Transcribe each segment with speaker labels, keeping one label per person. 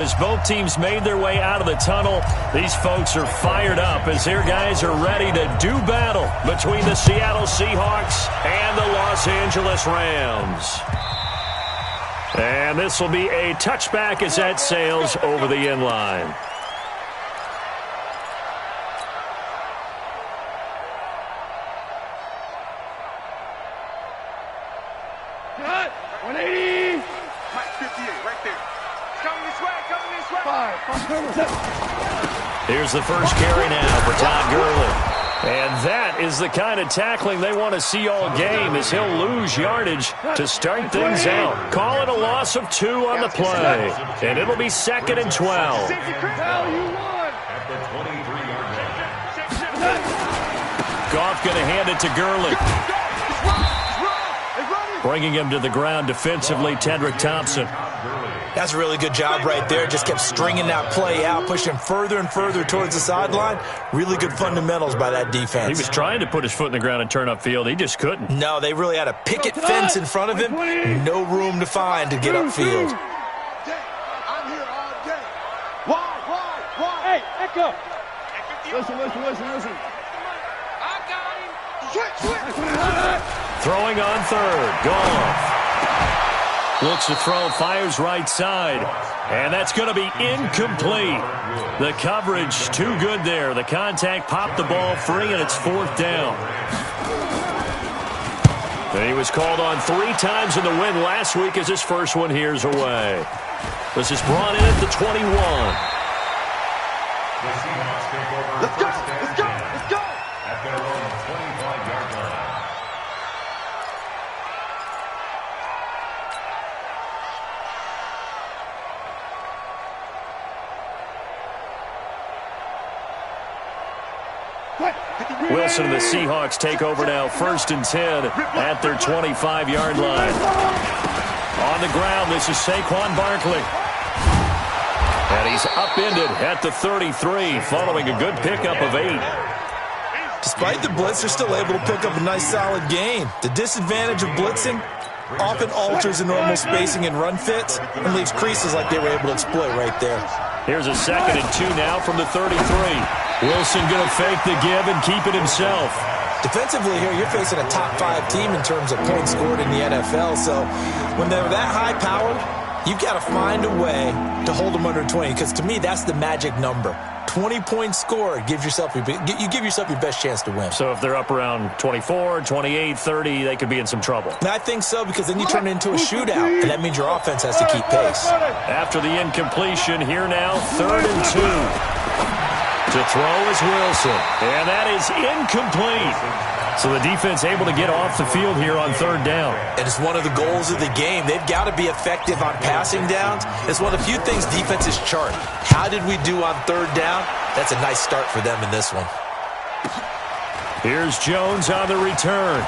Speaker 1: As both teams made their way out of the tunnel, these folks are fired up as their guys are ready to do battle between the Seattle Seahawks and the Los Angeles Rams. And this will be a touchback as that sails over the end line.
Speaker 2: Cut! 180! Mike 58, right there. Coming this way, coming this way. 5.
Speaker 1: Here's the first carry now for Todd Gurley. And that is the kind of tackling they want to see all game as he'll lose yardage to start things out. Call it a loss of 2 on the play. And it'll be 2nd and 12. Goff going to hand it to Gurley. Bringing him to the ground defensively, Tedrick Thompson.
Speaker 3: That's a really good job right there. Just kept stringing that play out, pushing him further and further towards the sideline. Really good fundamentals by that defense.
Speaker 1: He was trying to put his foot in the ground and turn upfield. He just couldn't.
Speaker 3: No, they really had a picket fence in front of him. No room to find to get upfield.
Speaker 2: I'm here all day. Wide. Hey, Echo. Listen. I got him. Switch.
Speaker 1: Throwing on third. Goff. Looks to throw, fires right side. And that's going to be incomplete. The coverage too good there. The contact popped the ball free, and it's 4th down. And he was called on 3 times in the win last week as his first one here's away. This is brought in at the 21.
Speaker 2: Let's go.
Speaker 4: At their own 25-yard line.
Speaker 1: Wilson and the Seahawks take over now, 1st and 10 at their 25-yard line. On the ground, this is Saquon Barkley. And he's upended at the 33 following a good pickup of 8.
Speaker 3: Despite the blitz, they're still able to pick up a nice solid gain. The disadvantage of blitzing often alters the normal spacing and run fits and leaves creases like they were able to exploit right there.
Speaker 1: Here's a 2nd and 2 now from the 33. Wilson going to fake the give and keep it himself.
Speaker 3: Defensively here, you're facing a top 5 team in terms of points scored in the NFL. So when they're that high powered, you've got to find a way to hold them under 20. Because to me, that's the magic number. 20 points scored gives yourself you give yourself your best chance to win.
Speaker 1: So if they're up around 24, 28, 30, they could be in some trouble.
Speaker 3: And I think so, because then you turn it into a shootout, and that means your offense has to keep pace.
Speaker 1: After the incompletion, here now, 3rd and 2. To throw is Wilson, and that is incomplete. So the defense able to get off the field here on 3rd down.
Speaker 3: And it's one of the goals of the game. They've got to be effective on passing downs. It's one of the few things defenses chart. How did we do on 3rd down? That's a nice start for them in this one.
Speaker 1: Here's Jones on the return.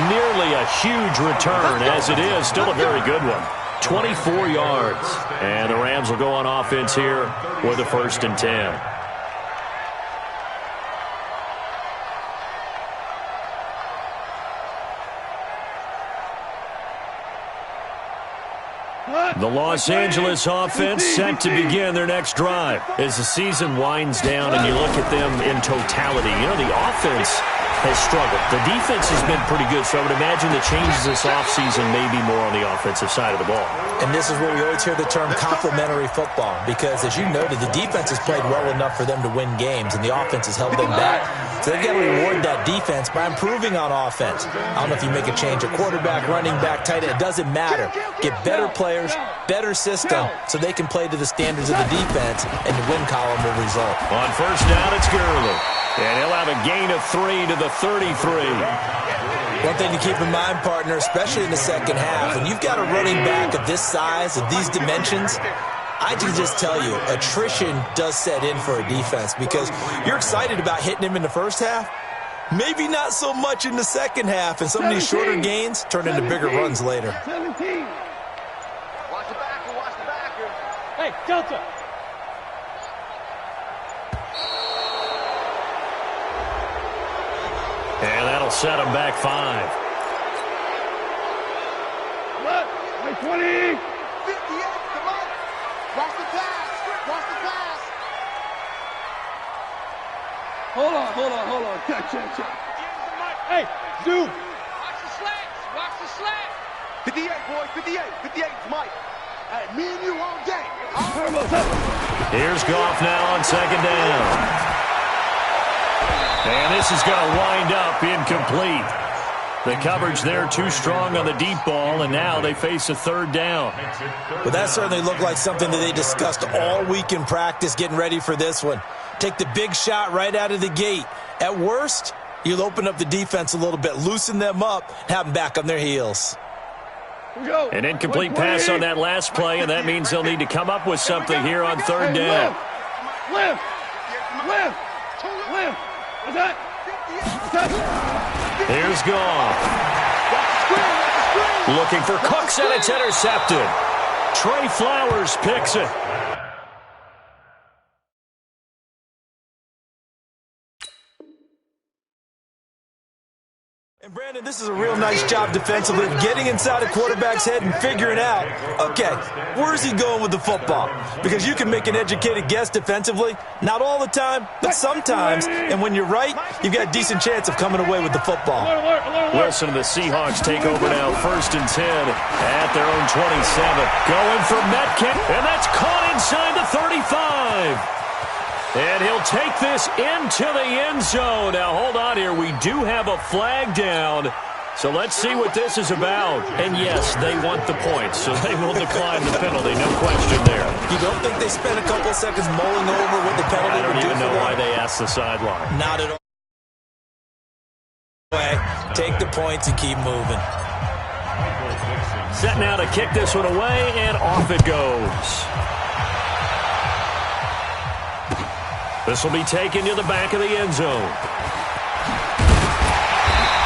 Speaker 1: Nearly a huge return as it is. Still a very good one. 24 yards. And the Rams will go on offense here with a 1st and 10. The Los Angeles offense set to begin their next drive as the season winds down and you look at them in totality. You know, the offense has struggled. The defense has been pretty good, so I would imagine the changes this offseason may be more on the offensive side of the ball.
Speaker 3: And this is where we always hear the term complementary football, because as you noted, the defense has played well enough for them to win games, and the offense has held them back. So they've got to reward that defense by improving on offense. I don't know if you make a change at quarterback, running back, tight end. It doesn't matter. Get better players, better system, so they can play to the standards of the defense, and the win column will result.
Speaker 1: On 1st down, it's Gurley. And he'll have a gain of 3 to the 33.
Speaker 3: One thing to keep in mind, partner, especially in the second half, when you've got a running back of this size, of these dimensions, I can just tell you, attrition does set in for a defense, because you're excited about hitting him in the first half, maybe not so much in the second half, and some of these shorter gains turn into bigger runs later.
Speaker 2: 17. Watch the backer. Hey, Delta.
Speaker 1: And that'll set him back 5.
Speaker 2: 20. 58, come on. Watch the pass. Watch the pass. Hold on. Check. Hey, Stu. Watch the slants. 58, boys, 58. 58 is Mike. Hey, me and you all day.
Speaker 1: Here's Goff now on second down. And this is going to wind up incomplete. The coverage there too strong on the deep ball, and now they face a third down.
Speaker 3: Well, that certainly looked like something that they discussed all week in practice getting ready for this one. Take the big shot right out of the gate. At worst, you'll open up the defense a little bit, loosen them up, have them back on their heels.
Speaker 1: An incomplete pass on that last play, and that means they'll need to come up with something here on third down.
Speaker 2: Lift. What's that?
Speaker 1: Here's Goff. Looking for Cooks, and it's intercepted. Trey Flowers picks it.
Speaker 3: And Brandon, this is a real nice job defensively of getting inside a quarterback's head and figuring out, okay, where's he going with the football? Because you can make an educated guess defensively, not all the time, but sometimes. And when you're right, you've got a decent chance of coming away with the football.
Speaker 1: Wilson and the Seahawks take over now, 1st and 10 at their own 27. Going for Metcalf, and that's caught inside the 35. And he'll take this into the end zone. Now, hold on here. We do have a flag down. So let's see what this is about. And, yes, they want the points, so they will decline the penalty. No question there.
Speaker 3: You don't think they spent a couple seconds mulling over what the penalty would do?
Speaker 1: I don't even know why they asked the sideline.
Speaker 3: Not at all. Take the points and keep moving.
Speaker 1: Set now to kick this one away, and off it goes. This will be taken to the back of the end zone.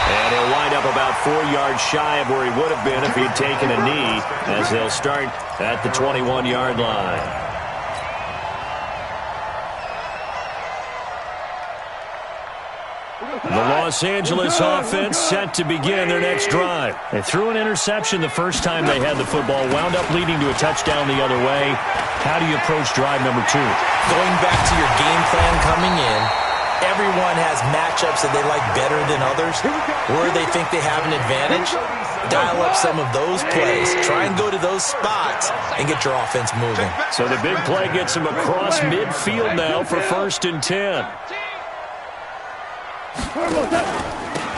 Speaker 1: And he'll wind up about 4 yards shy of where he would have been if he had taken a knee, as they'll start at the 21-yard line. The Los Angeles offense set to begin their next drive. They threw an interception the first time they had the football, wound up leading to a touchdown the other way. How do you approach drive number 2?
Speaker 3: Going back to your game plan coming in, everyone has matchups that they like better than others, where they think they have an advantage. Dial up some of those plays. Try and go to those spots and get your offense moving.
Speaker 1: So the big play gets him across midfield now for 1st and 10.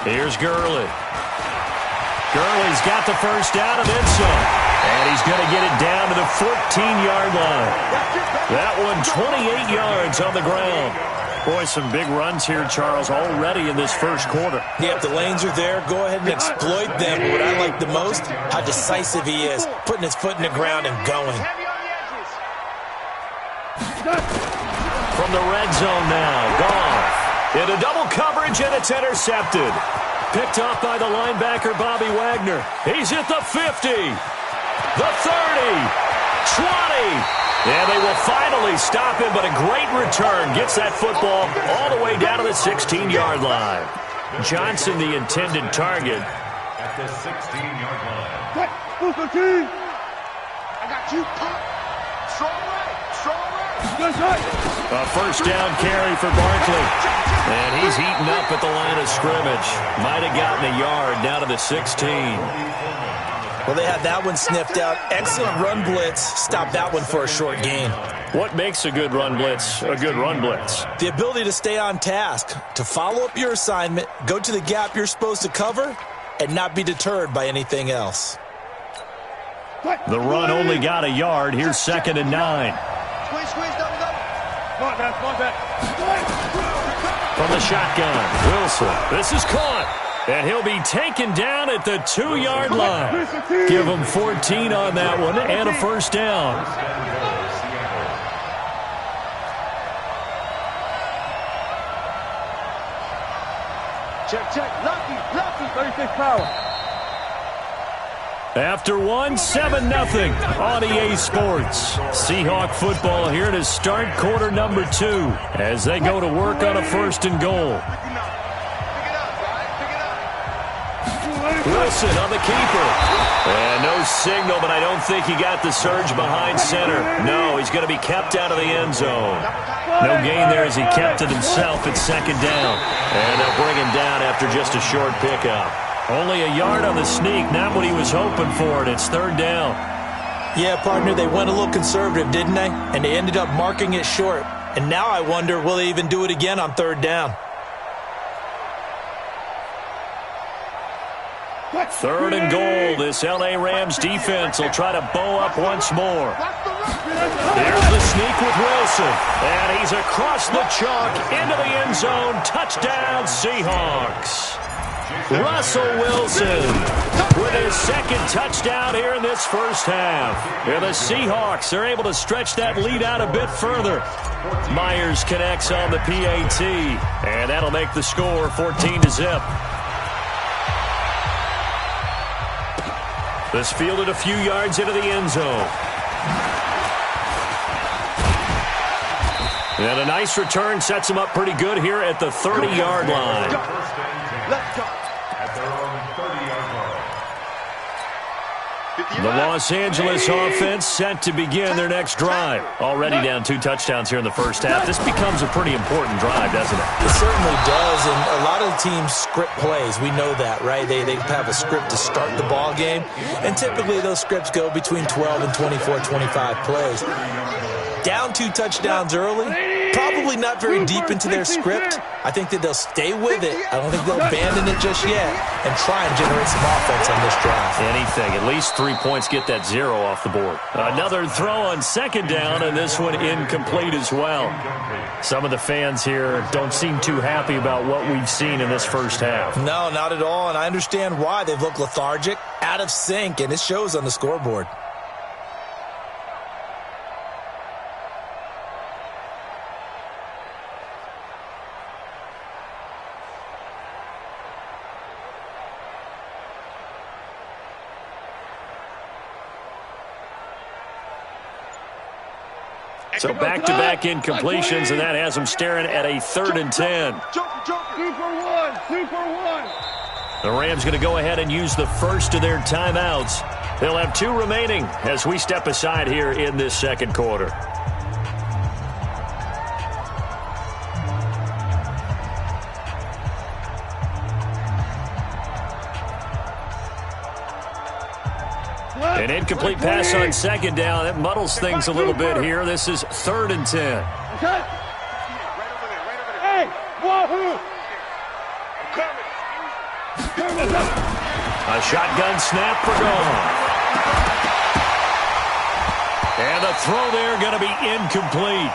Speaker 1: Here's Gurley. Gurley's got the first down and then some. And he's going to get it down to the 14-yard line. That one 28 yards on the ground. Boy, some big runs here, Charles, already in this first quarter.
Speaker 3: Yep, the lanes are there. Go ahead and exploit them. But what I like the most, how decisive he is, putting his foot in the ground and going.
Speaker 1: From the red zone now, Goff. Into double coverage, and it's intercepted. Picked off by the linebacker, Bobby Wagner. He's at the 50, the 30, 20. And they will finally stop him, but a great return. Gets that football all the way down to the 16-yard line. Johnson, the intended target.
Speaker 4: At the 16-yard line.
Speaker 2: I got you, pop. Strong right.
Speaker 1: A first down carry for Barkley. And he's heating up at the line of scrimmage. Might have gotten a yard down to the 16.
Speaker 3: Well, they had that one sniffed out. Excellent run blitz. Stop that one for a short gain.
Speaker 1: What makes a good run blitz a good run blitz?
Speaker 3: The ability to stay on task, to follow up your assignment, go to the gap you're supposed to cover, and not be deterred by anything else.
Speaker 1: The run only got a yard. Here's 2nd and 9. From the shotgun, Wilson. This is caught. And he'll be taken down at the 2-yard line. Give him 14 on that one and a first down.
Speaker 2: Check. Lucky. 36 power.
Speaker 1: After one, 7-0 on EA Sports. Seahawk football here to start quarter number 2 as they go to work on a 1st and goal. Wilson on the keeper. And no signal, but I don't think he got the surge behind center. No, he's going to be kept out of the end zone. No gain there as he kept it himself at second down. And they'll bring him down after just a short pickup. Only a yard on the sneak, not what he was hoping for, and it's third down.
Speaker 3: Yeah, partner, they went a little conservative, didn't they? And they ended up marking it short. And now I wonder, will they even do it again on third down?
Speaker 1: Third and goal. This L.A. Rams defense will try to bow up once more. There's the sneak with Wilson. And he's across the chalk into the end zone. Touchdown, Seahawks. Russell Wilson with his second touchdown here in this first half. And the Seahawks are able to stretch that lead out a bit further. Myers connects on the PAT. And that'll make the score 14-0. This fielded a few yards into the end zone. And a nice return sets him up pretty good here at the 30-yard line.
Speaker 2: Let's go.
Speaker 4: At their own 30-yard line.
Speaker 1: The Los Angeles offense set to begin their next drive. Already down 2 touchdowns here in the first half. This becomes a pretty important drive, doesn't it?
Speaker 3: It certainly does, and a lot of teams script plays. We know that, right? They have a script to start the ball game, and typically those scripts go between 12 and 24, 25 plays. Down 2 touchdowns early, probably not very deep into their script. I think that they'll stay with it. I don't think they'll abandon it just yet and try and generate some offense on this drive.
Speaker 1: Anything. At least 3 points get that 0 off the board. Another throw on second down, and this one incomplete as well. Some of the fans here don't seem too happy about what we've seen in this first half.
Speaker 3: No, not at all, and I understand why. They've looked lethargic, out of sync, and it shows on the scoreboard.
Speaker 1: So back-to-back incompletions, and that has them staring at a 3rd and 10.
Speaker 2: Super one.
Speaker 1: The Rams going to go ahead and use the first of their timeouts. They'll have 2 remaining as we step aside here in this second quarter. An incomplete pass on second down. That muddles things a little bit here. This is 3rd and 10.
Speaker 2: Okay. Hey, wahoo!
Speaker 1: A shotgun snap for gone. And the throw there going to be incomplete.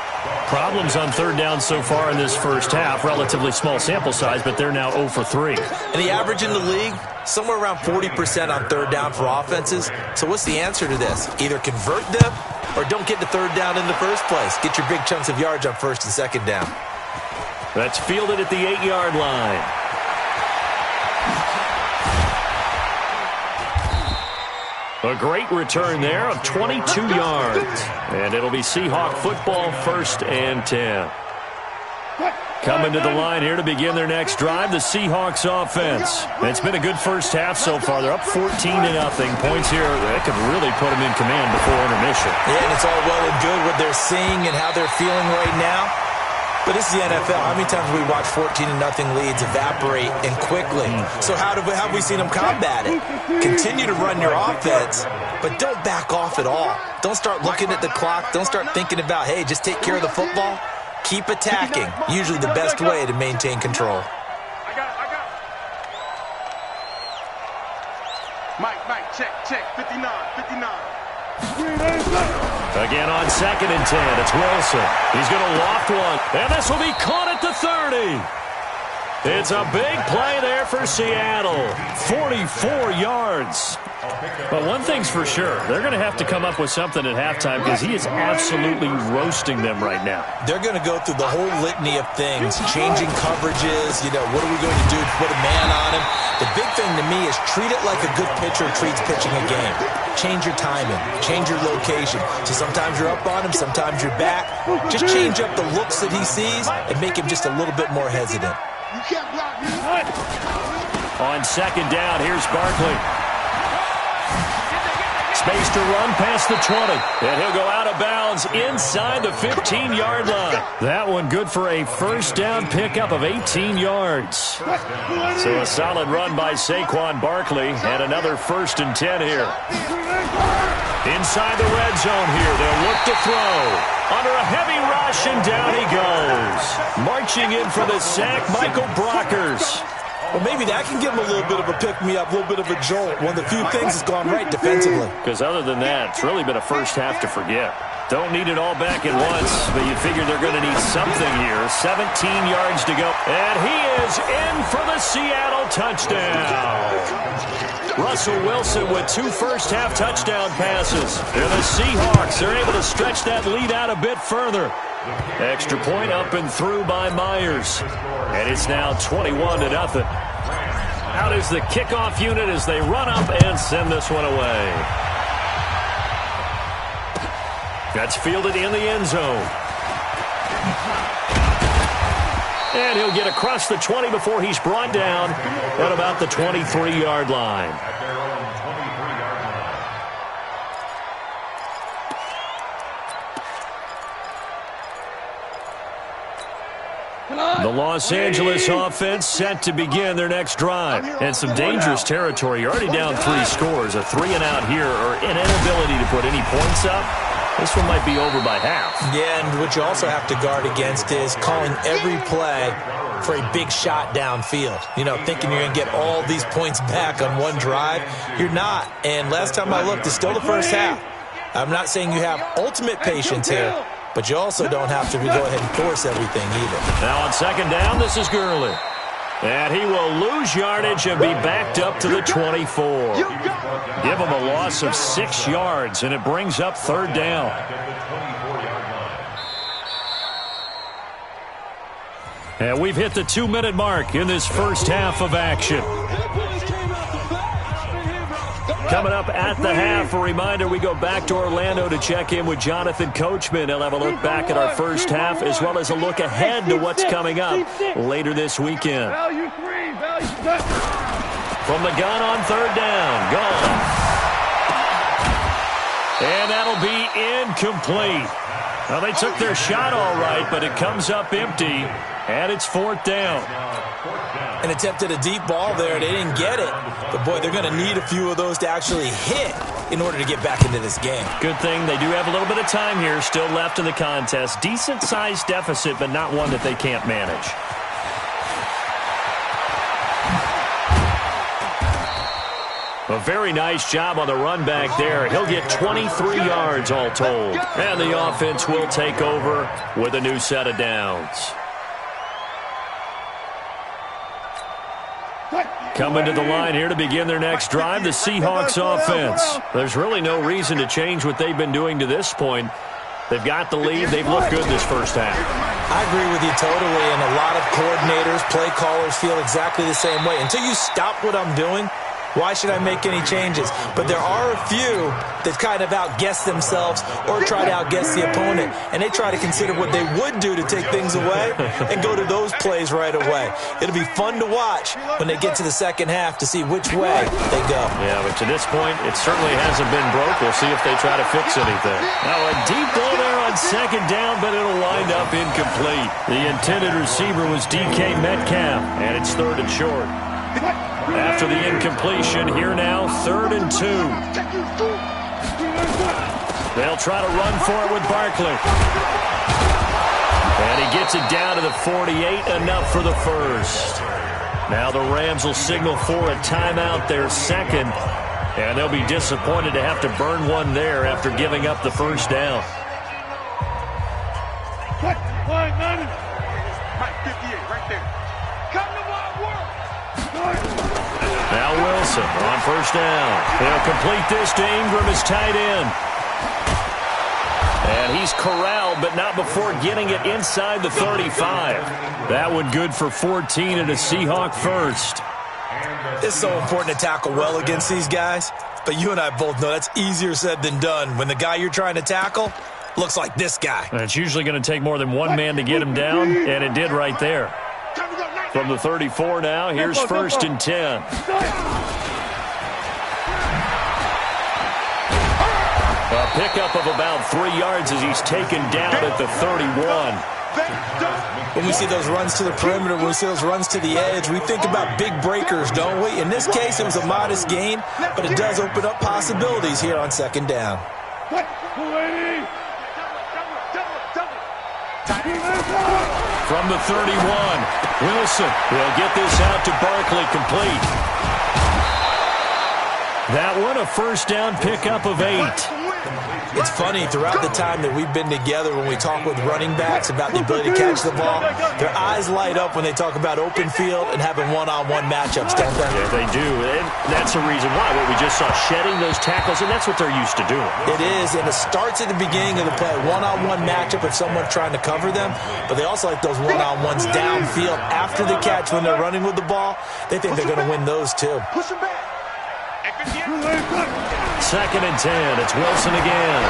Speaker 1: Problems on third down so far in this first half. Relatively small sample size, but they're now 0 for 3.
Speaker 3: And the average in the league, somewhere around 40% on third down for offenses. So what's the answer to this? Either convert them or don't get to third down in the first place. Get your big chunks of yards on first and second down.
Speaker 1: That's fielded at the 8-yard line. A great return there of 22 yards. And it'll be Seahawk football, 1st and 10. Coming to the line here to begin their next drive, the Seahawks offense. It's been a good first half so far. They're up 14-0. Points here that could really put them in command before intermission.
Speaker 3: Yeah, and it's all well and good what they're seeing and how they're feeling right now. But this is the NFL. How many times have we watched 14-0 leads evaporate and quickly? So how have we seen them combat it? Continue to run your offense, but don't back off at all. Don't start looking at the clock. Don't start thinking about, hey, just take care of the football. Keep attacking. Usually the best way to maintain control.
Speaker 2: I got it. Mike, check. 59.
Speaker 1: Again on 2nd and 10, it's Wilson. He's going to loft one, and this will be caught at the 30. It's a big play there for Seattle. 44 yards. But one thing's for sure, they're going to have to come up with something at halftime because he is absolutely roasting them right now.
Speaker 3: They're going to go through the whole litany of things, changing coverages, what are we going to do to put a man on him? The big thing to me is treat it like a good pitcher treats pitching a game. Change your timing, change your location. So sometimes you're up on him, sometimes you're back. Just change up the looks that he sees and make him just a little bit more hesitant.
Speaker 2: You can't block me.
Speaker 1: On second down, here's Barkley. Space to run past the 20. And he'll go out of bounds inside the 15-yard line. That one good for a first down pickup of 18 yards. So a solid run by Saquon Barkley and another 1st and 10 here. Inside the red zone here, they'll look to throw. Under a heavy rush, and down he goes. Marching in for the sack, Michael Brockers.
Speaker 3: Well, maybe that can give him a little bit of a pick-me-up, a little bit of a jolt. One of the few things that's gone right defensively.
Speaker 1: Because other than that, it's really been a first half to forget. Don't need it all back at once, but you figure they're going to need something here. 17 yards to go. And he is in for the Seattle touchdown. Russell Wilson with 2 first-half touchdown passes. And the Seahawks are able to stretch that lead out a bit further. Extra point up and through by Myers. And it's now 21-0. Out is the kickoff unit as they run up and send this one away. That's fielded in the end zone. And he'll get across the 20 before he's brought down at about the 23-yard line. The Los Angeles offense set to begin their next drive. And some dangerous territory. You're already down 3 scores. A 3-and-out here or an inability to put any points up. This one might be over by half. Yeah, and what you also have to guard against is calling every play for a big shot downfield. You know, thinking you're going to get all these points back on one drive. You're not. And last time I looked, it's still the first half. I'm not saying you have ultimate patience here, but you also don't have to go ahead and force everything either. Now on second down, this is Gurley. And he will lose yardage and be backed up to the 24. Give him a loss of 6 yards, and it brings up 3rd down. And we've hit the 2-minute mark in this first half of action. Coming up at the half, a reminder, we go back to Orlando to check in with Jonathan Coachman. He'll have a look back at our first half as well as a look ahead to what's coming up later this weekend. From the gun on 3rd down, gone. And that'll be incomplete. Well, they took their shot all right, but it comes up empty, and it's 4th down. And attempted a deep ball there. They didn't get it. But, boy, they're going to need a few of those to actually hit in order to get back into this game. Good thing they do have a little bit of time here still left in the contest. Decent-sized deficit, but not one that they can't manage. A very nice job on the run back there. He'll get 23 yards all told. And the offense will take over with a new set of downs. Coming to the line here to begin their next drive, the Seahawks offense. There's really no reason to change what they've been doing to this point. They've got the lead. They've looked good this first half. I agree with you totally, and a lot of coordinators, play callers feel exactly the same way. Until you stop what I'm doing, why should I make any changes? But there are a few that kind of outguess themselves or try to outguess the opponent. And they try to consider what they would do to take things away and go to those plays right away. It'll be fun to watch when they get to the second half to see which way they go. Yeah, but to this point, it certainly hasn't been broke. We'll see if they try to fix anything. Now a deep ball there on second down, but it'll wind up incomplete. The intended receiver was DK Metcalf, and it's 3rd and short. After the incompletion, here now, 3rd and 2. They'll try to run for it with Barkley. And he gets it down to the 48, enough for the first. Now the Rams will signal for a timeout, their second. And they'll be disappointed to have to burn one there after giving up the first down. Now Wilson on first down. He'll complete this to Ingram as tight end. And he's corralled, but not before getting it inside the 35. That one good for 14 and a Seahawk first. It's so important to tackle well against these guys, but you and I both know that's easier said than done when the guy you're trying to tackle looks like this guy. And it's usually going to take more than one man to get him down, and it did right there. From the 34 now, here's 1st and 10. A pickup of about 3 yards as he's taken down at the 31.
Speaker 3: When we see those runs to the perimeter, when we see those runs to the edge, we think about big breakers, don't we? In this case, it was a modest gain, but it does open up possibilities here on 2nd down.
Speaker 1: From the 31, Wilson will get this out to Barkley, complete. That one, a 1st down pickup of 8.
Speaker 3: It's funny, throughout the time that we've been together, when we talk with running backs about the ability to catch the ball, their eyes light up when they talk about open field and having one-on-one matchups, don't they?
Speaker 1: Yeah, they do, and that's the reason why. What we just saw, shedding those tackles, and that's what they're used to doing.
Speaker 3: It is, and it starts at the beginning of the play, one-on-one matchup if someone's trying to cover them, but they also like those one-on-ones downfield after the catch when they're running with the ball. They think they're going to win those, too.
Speaker 2: Push him back.
Speaker 1: 2nd and 10. It's Wilson again.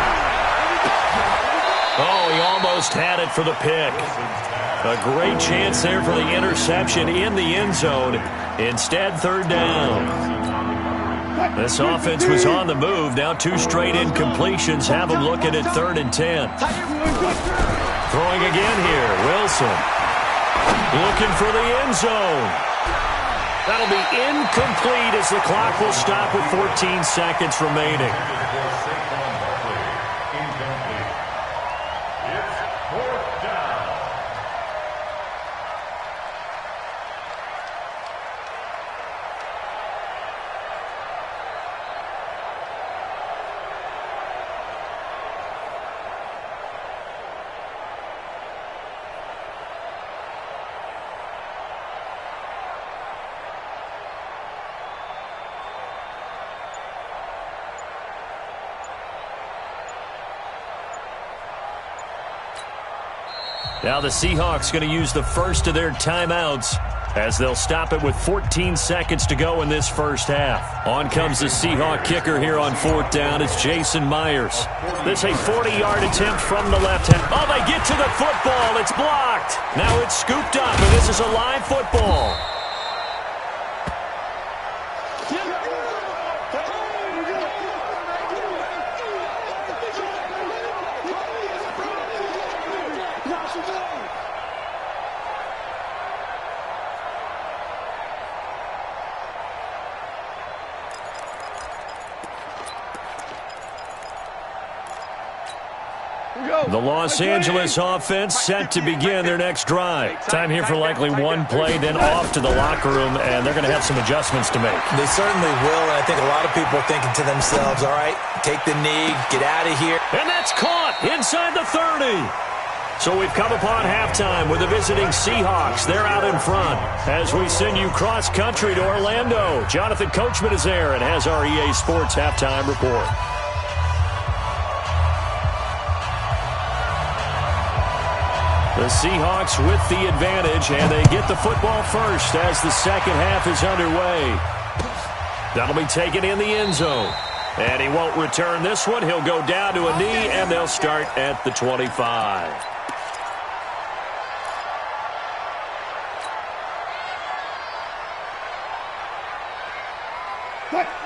Speaker 1: Oh, he almost had it for the pick. A great chance there for the interception in the end zone. Instead, 3rd down. This offense was on the move. Now 2 straight incompletions have them looking at 3rd and 10. Throwing again here. Wilson looking for the end zone. That'll be incomplete as the clock will stop with 14 seconds remaining. Now the Seahawks going to use the first of their timeouts as they'll stop it with 14 seconds to go in this first half. On comes the Seahawk kicker here on 4th down. It's Jason Myers. This a 40-yard attempt from the left hand. Oh, they get to the football. It's blocked. Now it's scooped up, and this is a live football. The Los Angeles offense set to begin their next drive. Time here for likely one play, then off to the locker room, and they're going to have some adjustments to make.
Speaker 3: They certainly will, and I think a lot of people are thinking to themselves, all right, take the knee, get out of here.
Speaker 1: And that's caught inside the 30. So we've come upon halftime with the visiting Seahawks. They're out in front. As we send you cross-country to Orlando, Jonathan Coachman is there and has our EA Sports halftime report. The Seahawks with the advantage, and they get the football first as the second half is underway. That'll be taken in the end zone. And he won't return this one. He'll go down to a knee, and they'll start at the 25.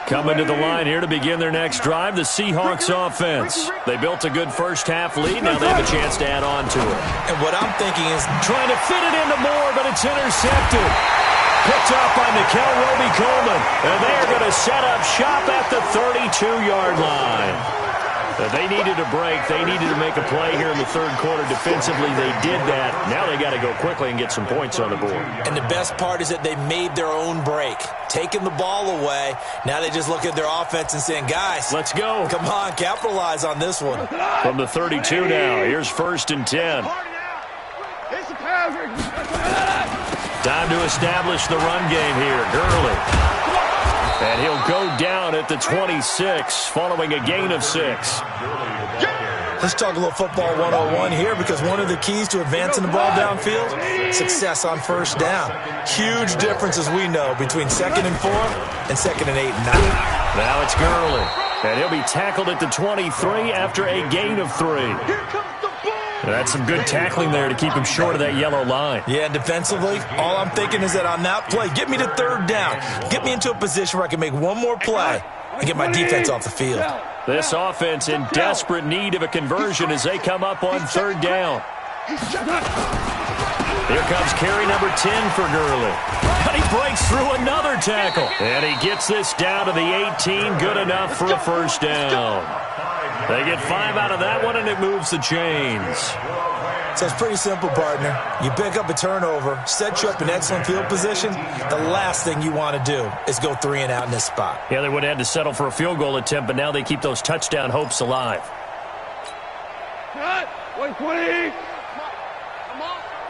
Speaker 1: Coming to the line here to begin their next drive, the Seahawks offense. They built a good first-half lead. Now they have a chance to add on to it.
Speaker 3: And what I'm thinking is
Speaker 1: trying to fit it into Moore, but it's intercepted. Picked up by Nickel Roby-Coleman. And they're going to set up shop at the 32-yard line. They needed a break. They needed to make a play here in the third quarter. Defensively, they did that. Now they got to go quickly and get some points on the board. And
Speaker 3: the best part is that they made their own break. Taking the ball away. Now they just look at their offense and saying, guys,
Speaker 1: let's go.
Speaker 3: Come on, capitalize on this one.
Speaker 1: From the 32 now, here's 1st and 10. Time to establish the run game here. Gurley. And he'll go down at the 26 following a gain of 6.
Speaker 3: Let's talk a little football 101 here, because one of the keys to advancing the ball downfield, success on first down. Huge difference, as we know, between 2nd and 4 and 2nd and 8 and 9.
Speaker 1: Now it's Gurley. And he'll be tackled at the 23 after a gain of 3. That's some good tackling there to keep him short of that yellow line.
Speaker 3: Yeah, defensively, all I'm thinking is that on that play, get me to third down. Get me into a position where I can make one more play and get my defense off the field.
Speaker 1: This offense in desperate need of a conversion as they come up on third down. Here comes carry number 10 for Gurley. And he breaks through another tackle. And he gets this down to the 18. Good enough for a first down. They get 5 out of that one, and it moves the chains.
Speaker 3: So it's pretty simple, partner. You pick up a turnover, set you up in excellent field position. The last thing you want to do is go 3 and out in this spot.
Speaker 1: Yeah, they would have had to settle for a field goal attempt, but now they keep those touchdown hopes alive.
Speaker 2: Cut. 120.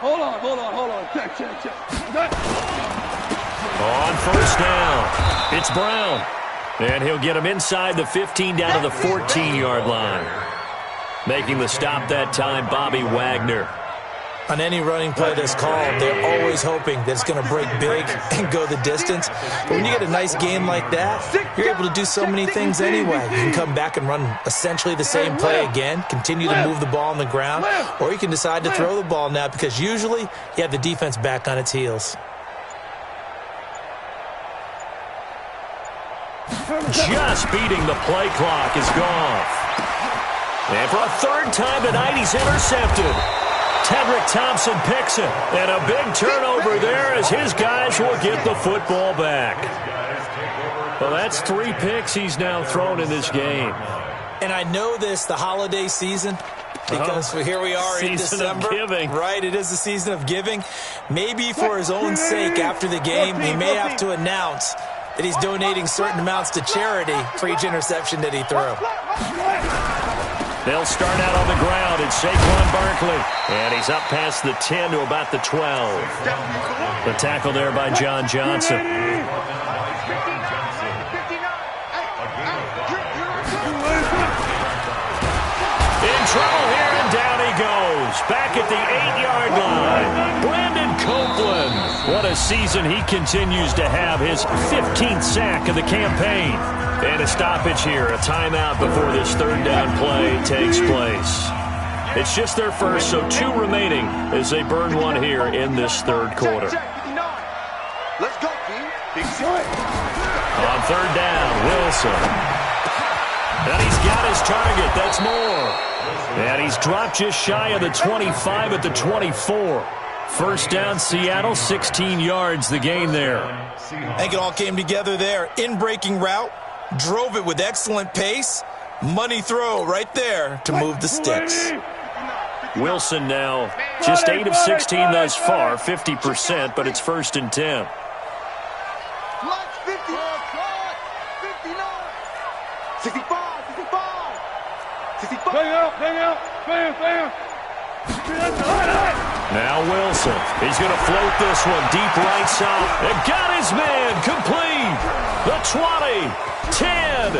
Speaker 2: Hold on. Check.
Speaker 1: On first down, it's Brown. And he'll get him inside the 15 down to the 14-yard line. Making the stop that time, Bobby Wagner.
Speaker 3: On any running play that's called, they're always hoping that it's going to break big and go the distance. But when you get a nice game like that, you're able to do so many things anyway. You can come back and run essentially the same play again, continue to move the ball on the ground, or you can decide to throw the ball now because usually you have the defense back on its heels.
Speaker 1: Just beating the play clock is Goff. And for a third time tonight, he's intercepted. Tedrick Thompson picks it. And a big turnover there as his guys will get the football back. Well, that's 3 picks he's now thrown in this game.
Speaker 3: And I know this, the holiday season, because here we are in December.
Speaker 1: Season of giving.
Speaker 3: Right, it is the season of giving. Maybe for his own sake after the game, he may have to announce that he's donating certain amounts to charity for each interception that he threw.
Speaker 1: They'll start out on the ground. It's Saquon Barkley. And he's up past the 10 to about the 12. The tackle there by John Johnson. In trouble here, and down he goes. Back at the 8-yard line. Brandon Copeland. What a season he continues to have. His 15th sack of the campaign. And a stoppage here, a timeout before this third down play takes place. It's just their first, so 2 remaining as they burn one here in this third quarter.
Speaker 2: Let's go, King.
Speaker 1: On third down, Wilson. And he's got his target. That's more. And he's dropped just shy of the 25 at the 24. First down, Seattle, 16 yards the gain there.
Speaker 3: I think it all came together there. In-breaking route, drove it with excellent pace. Money throw right there to move the sticks.
Speaker 1: Wilson now just 8 of 16 thus far, 50%, but it's 1st and 10.
Speaker 2: 65.
Speaker 1: Now Wilson. He's going to float this one deep right side. And got his man complete. The 20, 10,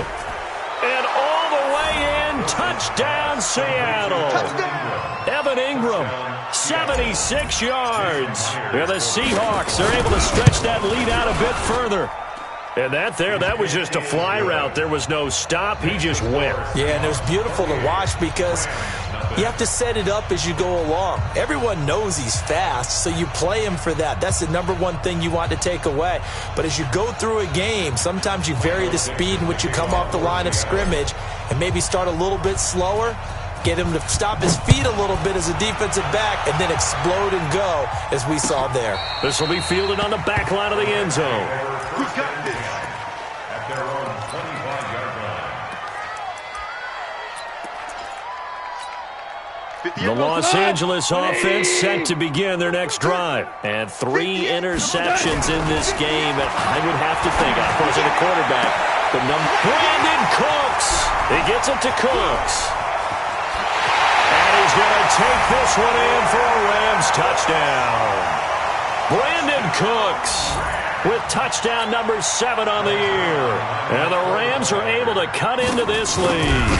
Speaker 1: and all the way in. Touchdown, Seattle. Evan Ingram, 76 yards. And the Seahawks are able to stretch that lead out a bit further. And that was just a fly route. There was no stop. He just went.
Speaker 3: Yeah, and it was beautiful to watch because you have to set it up as you go along. Everyone knows he's fast, so you play him for that. That's the number one thing you want to take away. But as you go through a game, sometimes you vary the speed in which you come off the line of scrimmage and maybe start a little bit slower, get him to stop his feet a little bit as a defensive back, and then explode and go, as we saw there.
Speaker 1: This will be fielded on the back line of the end zone.
Speaker 2: Who's got this?
Speaker 4: At their own 25-yard line.
Speaker 1: The Los Angeles offense set to begin their next drive. And 3 interceptions in this game. And I would have to think, of course, at a quarterback, but Brandon Cooks. He gets it to Cooks. And he's going to take this one in for a Rams touchdown. Brandon Cooks with touchdown number 7 on the year. And the Rams are able to cut into this lead.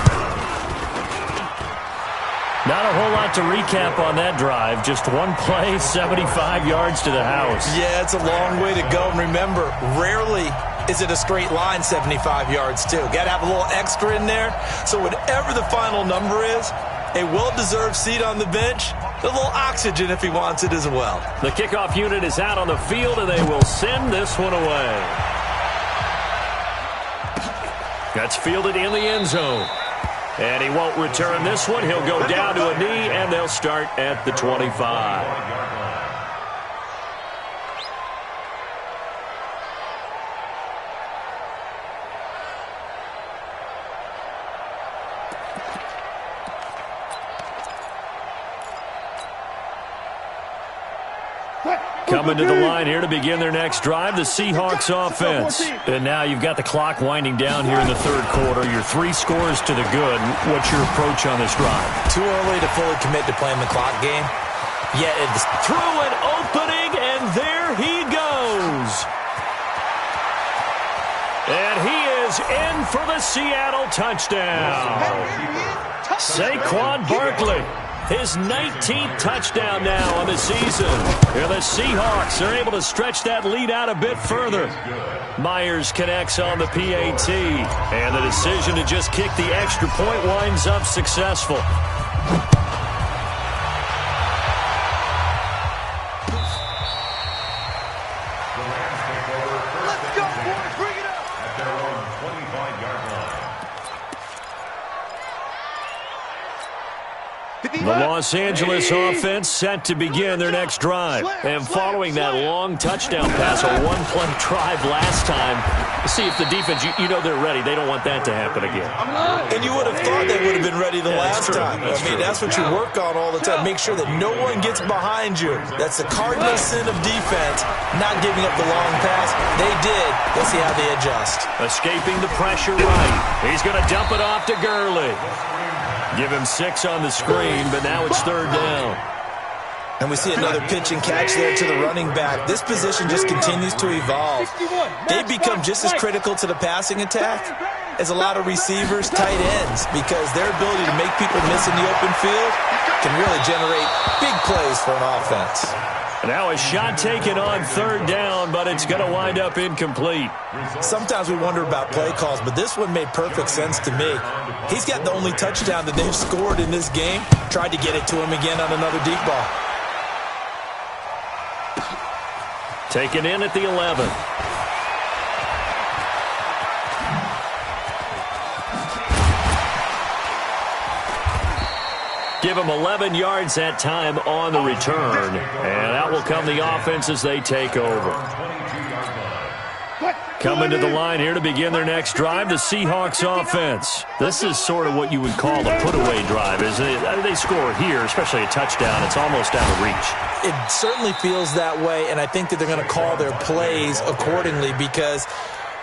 Speaker 1: Not a whole lot to recap on that drive. Just one play, 75 yards to the house.
Speaker 3: Yeah, it's a long way to go. And remember, rarely is it a straight line 75 yards, too. Got to have a little extra in there. So whatever the final number is, A well-deserved seat on the bench. A little oxygen if he wants it as well.
Speaker 1: The kickoff unit is out on the field, and they will send this one away. That's fielded in the end zone. And he won't return this one. He'll go down to a knee, and they'll start at the 25. Coming to the line here to begin their next drive, the Seahawks offense. And now you've got the clock winding down here in the third quarter. You're 3 scores to the good. What's your approach on this drive?
Speaker 3: Too early to fully commit to playing the clock game. Yet it's
Speaker 1: through an opening, and there he goes. And he is in for the Seattle touchdown. Saquon Barkley. His 19th touchdown now on the season. Here the Seahawks are able to stretch that lead out a bit further. Myers connects on the PAT. And the decision to just kick the extra point winds up successful.
Speaker 2: Let's go, boys. Bring it up.
Speaker 4: At their own 25-yard line.
Speaker 1: The Los Angeles offense set to begin their next drive. And following that long touchdown pass, a one-play drive last time, see if the defense, you know they're ready. They don't want that to happen again.
Speaker 3: And you would have thought they would have been ready the last time. That's what you work on all the time. Make sure that no one gets behind you. That's the cardinal sin of defense, not giving up the long pass. They did. Let's see how they adjust.
Speaker 1: Escaping the pressure right. He's going to dump it off to Gurley. Give him 6 on the screen, but now it's third down.
Speaker 3: And we see another pitch and catch there to the running back. This position just continues to evolve. They've become just as critical to the passing attack as a lot of receivers, tight ends, because their ability to make people miss in the open field can really generate big plays for an offense.
Speaker 1: Now a shot taken on third down, but it's going to wind up incomplete.
Speaker 3: Sometimes we wonder about play calls, but this one made perfect sense to me. He's got the only touchdown that they've scored in this game. Tried to get it to him again on another deep ball.
Speaker 1: Taken in at the 11. Give him 11 yards that time on the return. And out will come the offense as they take over. Coming to the line here to begin their next drive, the Seahawks offense. This is sort of what you would call a put-away drive, isn't it? They score here, especially a touchdown. It's almost out of reach.
Speaker 3: It certainly feels that way, and I think that they're going to call their plays accordingly, because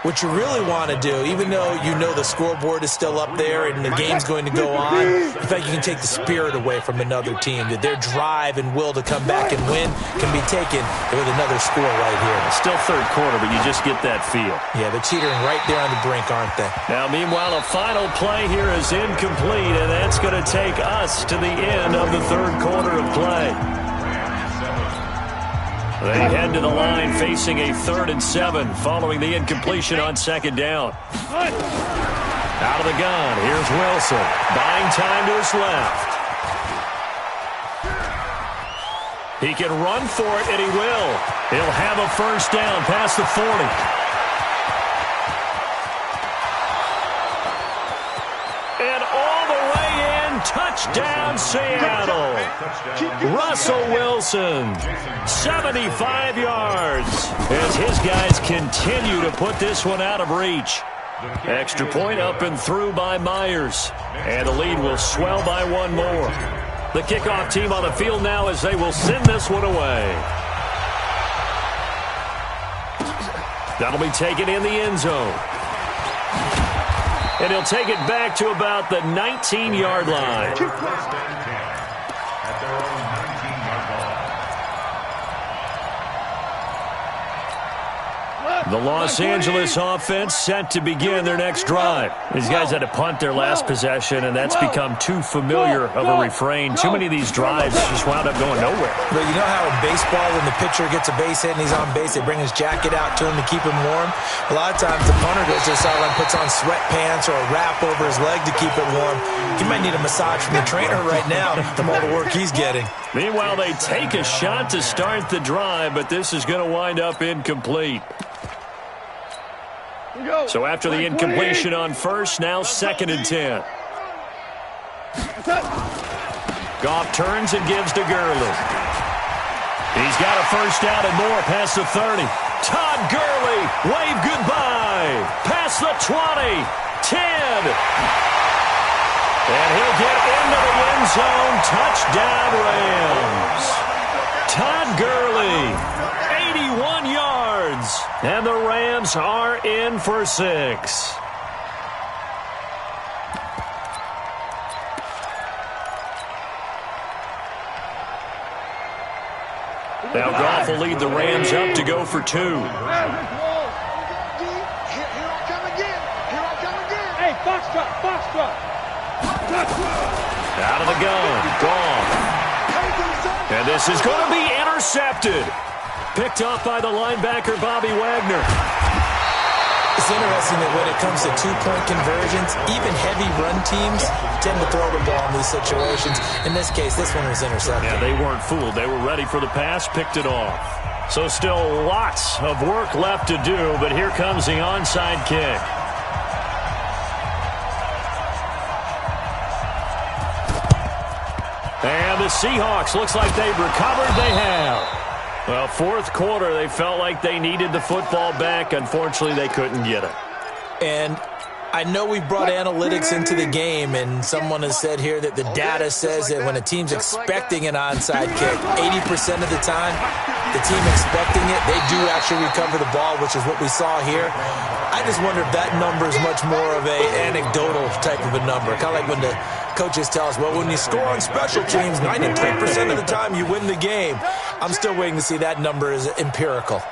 Speaker 3: what you really want to do, even though you know the scoreboard is still up there and the game's going to go on, in fact, you can take the spirit away from another team, that their drive and will to come back and win can be taken with another score right here.
Speaker 1: Still third quarter, but you just get that feel.
Speaker 3: Yeah, they're teetering right there on the brink, aren't they?
Speaker 1: Now, meanwhile, a final play here is incomplete, and that's going to take us to the end of the third quarter of play. They head to the line facing a 3rd and 7 following the incompletion on second down. Out of the gun, here's Wilson. Buying time to his left. He can run for it, and he will. He'll have a first down past the 40. And all the way in, touchdown Seattle. Russell Wilson, 75 yards, as his guys continue to put this one out of reach. Extra point up and through by Myers, and the lead will swell by 1 more. The kickoff team on the field now as they will send this one away. That'll be taken in the end zone. And he'll take it back to about the 19-yard line.
Speaker 4: At their own 19-yard
Speaker 1: The Los Angeles offense set to begin their next drive. These guys had to punt their last possession, and that's become too familiar of a refrain. Too many of these drives just wound up going nowhere.
Speaker 3: But you know how in baseball, when the pitcher gets a base hit and he's on base, they bring his jacket out to him to keep him warm? A lot of times the punter goes to the sideline, puts on sweatpants or a wrap over his leg to keep it warm. He might need a massage from the trainer right now from all the work he's getting.
Speaker 1: Meanwhile, they take a shot to start the drive, but this is going to wind up incomplete. So after the incompletion on first, now 2nd and 10. Goff turns and gives to Gurley. He's got a first down and more past the 30. Todd Gurley, wave goodbye. Past the 20, 10. And he'll get into the end zone. Touchdown, Rams. Todd Gurley, 81 yards. And the Rams are in for 6. Now Goff will lead the Rams up to go for 2.
Speaker 2: Here I come again. Hey, Foxtrot.
Speaker 1: Out of the gun, Goff. And this is going to be intercepted. Picked off by the linebacker, Bobby Wagner.
Speaker 3: It's interesting that when it comes to two-point conversions, even heavy run teams tend to throw the ball in these situations. In this case, this one was intercepted.
Speaker 1: Yeah, they weren't fooled. They were ready for the pass, picked it off. So still lots of work left to do, but here comes the onside kick. And the Seahawks, looks like they've recovered. They have. Well, fourth quarter, they felt like they needed the football back. Unfortunately, they couldn't get it.
Speaker 3: And I know we brought analytics into the game, and someone has said here that the data says that when a team's expecting an onside kick, 80% of the time, the team expecting it, they do actually recover the ball, which is what we saw here. I just wonder if that number is much more of an anecdotal type of a number. Kind of like when the coaches tell us, well, when you score on special teams, 93% of the time you win the game. I'm still waiting to see that number is empirical.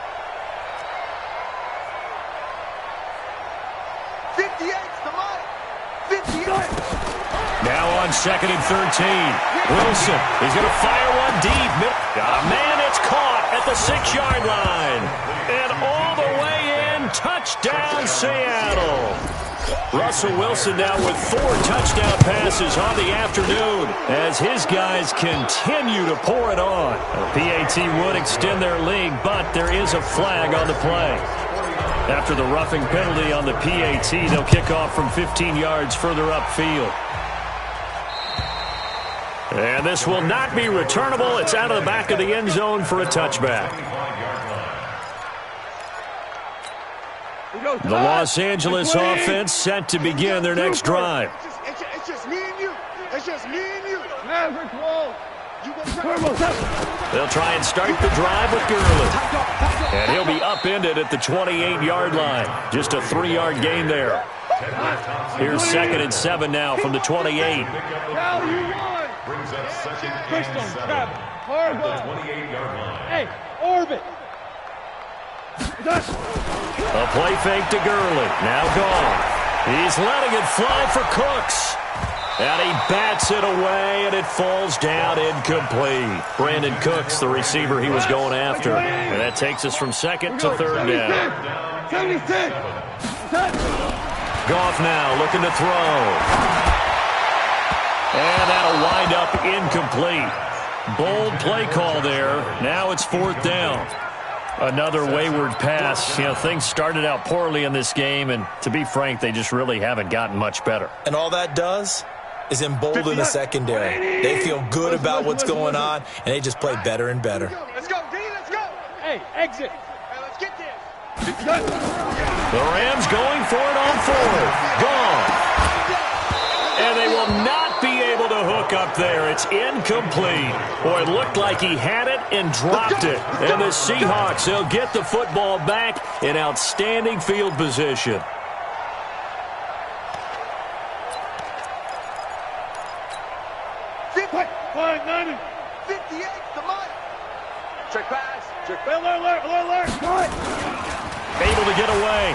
Speaker 2: 58's the mark. 58.
Speaker 1: Now on 2nd and 13. Wilson, he's going to fire one deep. Got a man, it's caught at the 6-yard line. And all the way in, touchdown Seattle. Russell Wilson now with 4 touchdown passes on the afternoon as his guys continue to pour it on. The PAT would extend their lead, but there is a flag on the play. After the roughing penalty on the PAT, they'll kick off from 15 yards further upfield. And this will not be returnable. It's out of the back of the end zone for a touchback. The Los Angeles offense set to begin their next drive.
Speaker 2: It's just me and you. It's just me and you.
Speaker 1: They'll try and start the drive with Gurley. And he'll be upended at the 28-yard line. Just a 3-yard gain there. Here's 2nd and 7 now from the 28.
Speaker 4: Brings up 2nd and 7 at the 28-yard line.
Speaker 2: Hey, Orbit.
Speaker 1: A play fake to Gurley. Now gone. He's letting it fly for Cooks. And he bats it away, and it falls down incomplete. Brandon Cooks, the receiver he was going after. And that takes us from 2nd to 3rd down.
Speaker 2: 76.
Speaker 1: Goff now looking to throw. And that'll wind up incomplete. Bold play call there. Now it's 4th down. Another wayward pass. You know, things started out poorly in this game, and to be frank, they just really haven't gotten much better.
Speaker 3: And all that does is embolden the secondary. They feel good about what's going on, and they just play better and better.
Speaker 2: Let's go, D. Let's go. Hey, exit. Hey, let's get this.
Speaker 1: The Rams going for it on 4th. Gone. And they will not be able to hook up there. It's incomplete. Boy, it looked like he had it and dropped it. And the Seahawks, they'll get the football back in outstanding field position.
Speaker 2: Fine, 90. 58, the mark. Check pass. Check pass. Alert.
Speaker 1: Able to get away.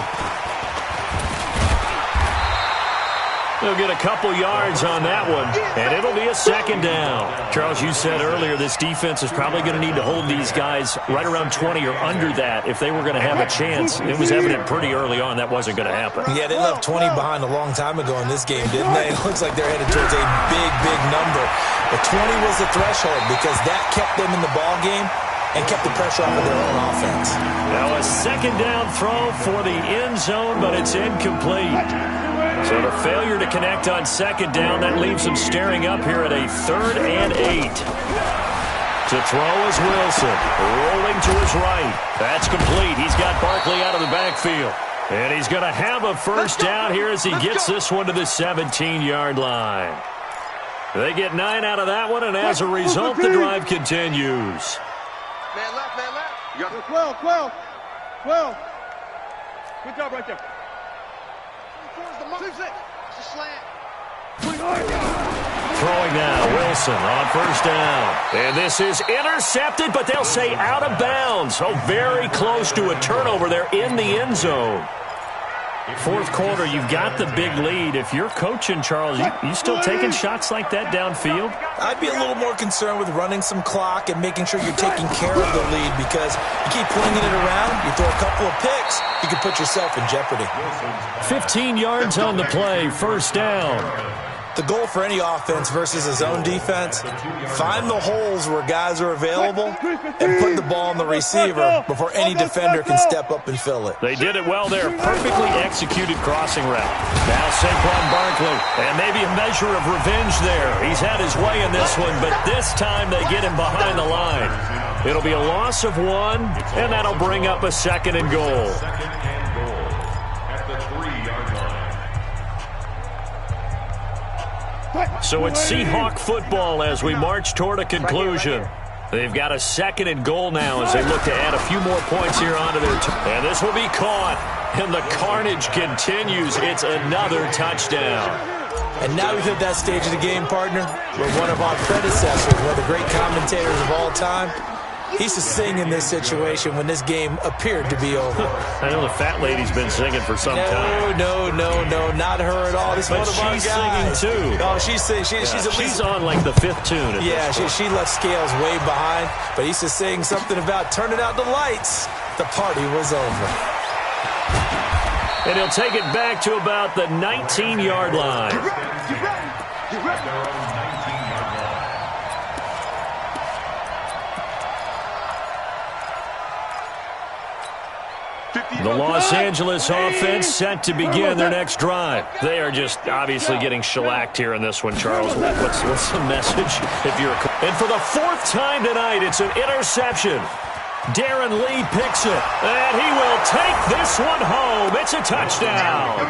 Speaker 1: They'll get a couple yards on that one, and it'll be a second down. Charles, you said earlier this defense is probably going to need to hold these guys right around 20 or under that if they were going to have a chance. It was evident pretty early on that wasn't going to happen.
Speaker 3: Yeah, they left 20 behind a long time ago in this game, didn't they? It looks like they're headed towards a big, big number. But 20 was the threshold because that kept them in the ball game and kept the pressure off of their own offense.
Speaker 1: Now a second down throw for the end zone, but it's incomplete. So the failure to connect on second down, that leaves them staring up here at a 3rd and 8. To throw is Wilson, rolling to his right. That's complete. He's got Barkley out of the backfield. And he's going to have a first down here as he gets this one to the 17-yard line. They get 9 out of that one, and as a result, the drive continues.
Speaker 2: Man left, man left. You got
Speaker 4: 12. Good job right there.
Speaker 2: It's a slant.
Speaker 1: Throwing now, Wilson on first down. And this is intercepted, but they'll say out of bounds. So very close to a turnover there in the end zone. Fourth quarter, you've got the big lead. If you're coaching, Charles, you still taking shots like that downfield?
Speaker 3: I'd be a little more concerned with running some clock and making sure you're taking care of the lead because you keep flinging it around, you throw a couple of picks, you can put yourself in jeopardy.
Speaker 1: 15 yards on the play, first down.
Speaker 3: The goal for any offense versus a zone defense, find the holes where guys are available and put the ball on the receiver before any defender can step up and fill it.
Speaker 1: They did it well there. Perfectly executed crossing route. Now Saquon Barkley, and maybe a measure of revenge there. He's had his way in this one, but this time they get him behind the line. It'll be a loss of 1, and that'll bring up a 2nd and goal. So it's Seahawk football as we march toward a conclusion. They've got a 2nd and goal now as they look to add a few more points here onto their team. And this will be caught. And the carnage continues. It's another touchdown.
Speaker 3: And now we've hit that stage of the game, partner, where one of our predecessors, one of the great commentators of all time, he used to sing in this situation when this game appeared to be over.
Speaker 1: I know the fat lady's been singing for some time.
Speaker 3: No, not her at all. This
Speaker 1: but
Speaker 3: one of our
Speaker 1: she's
Speaker 3: guys.
Speaker 1: singing too.
Speaker 3: Oh, she's singing. She's at least
Speaker 1: she's on like the 5th tune.
Speaker 3: Yeah, she left Scales way behind. But he used to sing something about turning out the lights. The party was over.
Speaker 1: And he'll take it back to about the 19-yard line.
Speaker 2: Get ready.
Speaker 1: The Los Angeles offense set to begin their next drive. They are just obviously getting shellacked here in this one, Charles. What's the message? And for the 4th time tonight, it's an interception. Darren Lee picks it, and he will take this one home. It's a touchdown.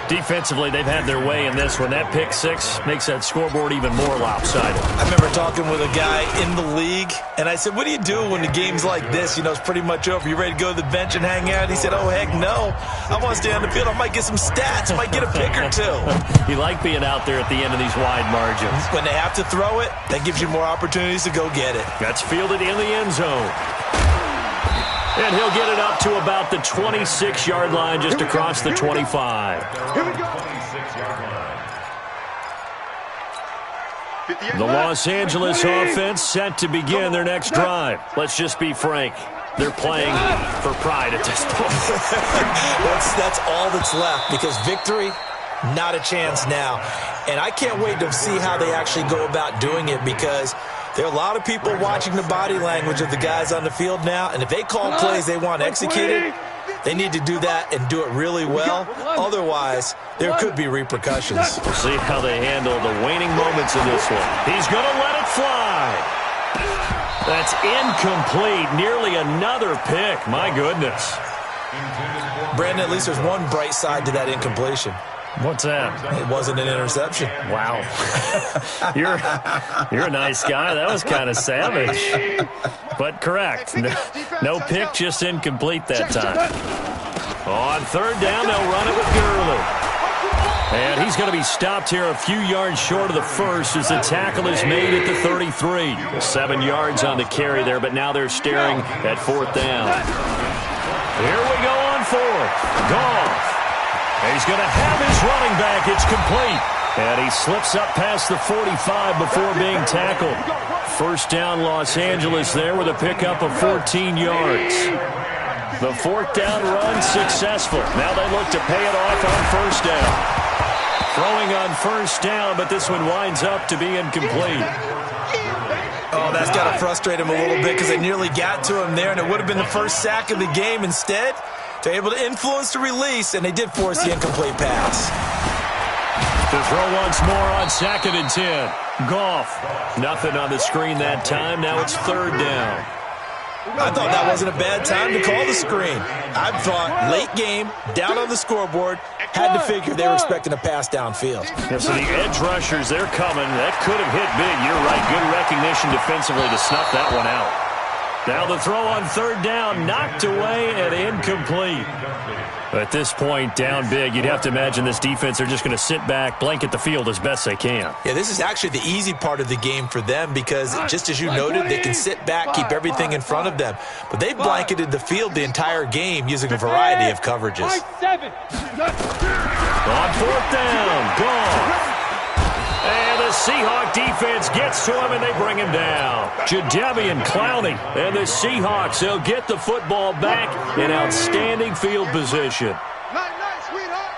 Speaker 1: Defensively, they've had their way in this one. That pick 6 makes that scoreboard even more lopsided.
Speaker 3: I remember talking with a guy in the league, and I said, what do you do when the game's like this? You know, it's pretty much over. You ready to go to the bench and hang out? He said, oh, heck no. I want to stay on the field. I might get some stats. I might get a pick or 2.
Speaker 1: You like being out there at the end of these wide margins.
Speaker 3: When they have to throw it, that gives you more opportunities to go get it.
Speaker 1: That's fielded in the end zone. And he'll get it up to about the 26-yard line, just across the 25.
Speaker 2: Here we go.
Speaker 1: The Los Angeles offense set to begin their next drive. Let's just be frank. They're playing for pride at this point.
Speaker 3: That's all that's left because victory, not a chance now. And I can't wait to see how they actually go about doing it because there are a lot of people watching the body language of the guys on the field now, and if they call plays they want executed, they need to do that and do it really well. Otherwise, there could be repercussions.
Speaker 1: We'll see how they handle the waning moments in this one. He's going to let it fly. That's incomplete. Nearly another pick. My goodness.
Speaker 3: Brandon, at least there's one bright side to that incompletion.
Speaker 1: What's that?
Speaker 3: It wasn't an interception.
Speaker 1: Wow. You're a nice guy. That was kind of savage. But correct. No pick, just incomplete that time. On 3rd down, they'll run it with Gurley. And he's going to be stopped here a few yards short of the first as the tackle is made at the 33. 7 yards on the carry there, but now they're staring at 4th down. Here we go on 4th. Goff. He's going to have his running back. It's complete. And he slips up past the 45 before being tackled. 1st down Los Angeles there with a pickup of 14 yards. The 4th down run successful. Now they look to pay it off on 1st down. Throwing on 1st down, but this one winds up to be incomplete.
Speaker 3: Oh, that's got to frustrate him a little bit because they nearly got to him there, and it would have been the first sack of the game. Instead, they're able to influence the release, and they did force the incomplete pass.
Speaker 1: To throw once more on 2nd and 10. Goff. Nothing on the screen that time. Now it's 3rd down.
Speaker 3: I thought that wasn't a bad time to call the screen. I thought late game, down on the scoreboard, had to figure they were expecting a pass downfield.
Speaker 1: Yeah, so the edge rushers, they're coming. That could have hit big. You're right. Good recognition defensively to snuff that one out. Now the throw on 3rd down, knocked away and incomplete. At this point, down big, you'd have to imagine this defense are just going to sit back, blanket the field as best they can.
Speaker 3: Yeah, this is actually the easy part of the game for them because, just as you noted, they can sit back, keep everything in front of them. But they blanketed the field the entire game using a variety of coverages.
Speaker 1: On 4th down, Goff. And the Seahawk defense gets to him, and they bring him down. Jadeveon Clowney and the Seahawks, they'll get the football back in outstanding field position.
Speaker 2: Night, sweetheart.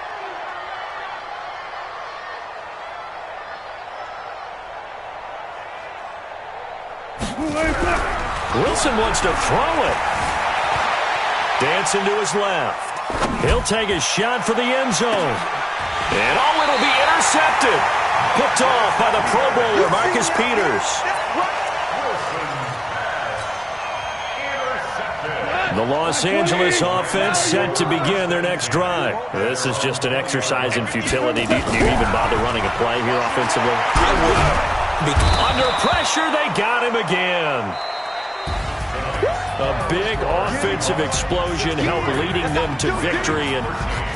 Speaker 1: Wilson wants to throw it. Dancing to his left. He'll take a shot for the end zone. And it'll be intercepted. Picked off by the Pro Bowler, Marcus Peters. The Los Angeles offense set to begin their next drive. This is just an exercise in futility. Do you even bother running a play here offensively? Under pressure, they got him again. A big offensive explosion helped leading them to victory. And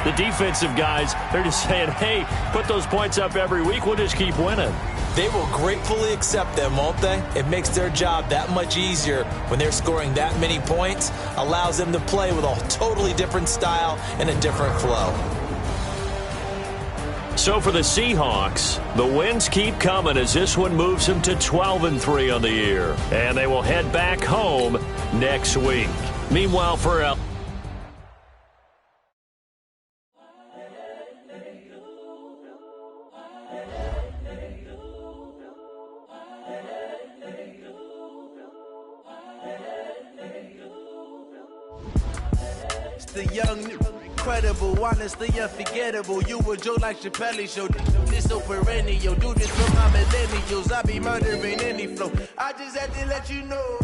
Speaker 1: the defensive guys, they're just saying, hey, put those points up every week. We'll just keep winning.
Speaker 3: They will gratefully accept them, won't they? It makes their job that much easier when they're scoring that many points. Allows them to play with a totally different style and a different flow.
Speaker 1: So for the Seahawks, the wins keep coming as this one moves them to 12-3 on the year. And they will head back home next week. Meanwhile, for
Speaker 5: the young, incredible, honestly unforgettable. You a joke like Chappelle Show. This so perennial. Do this for my millennials. I be murdering any flow. I just had to let you know.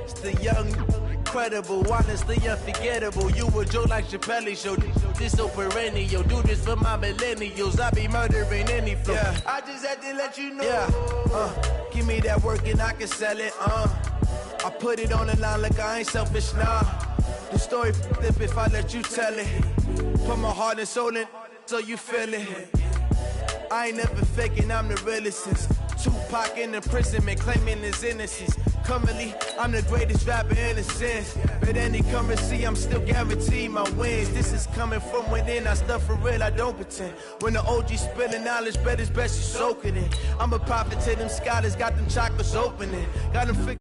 Speaker 5: It's the young, incredible, honestly unforgettable. You a joke like Chappelle Show. This so perennial. Do this for my millennials. I be murdering any flow. Yeah. I just had to let you know. Yeah. Give me that work and I can sell it. I put it on the line like I ain't selfish, nah. The story flip if I let you tell it. Put my heart and soul in so you feel it. I ain't never faking, I'm the realest since Tupac in the imprisonment claiming his innocence. Currently, I'm the greatest rapper in a sense. But any currency, I'm still guaranteed my wins. This is coming from within, I stuff for real, I don't pretend. When the OG spilling knowledge, bet it's best you soak it in. I'm a prophet to them scholars, got them chakras opening. Got them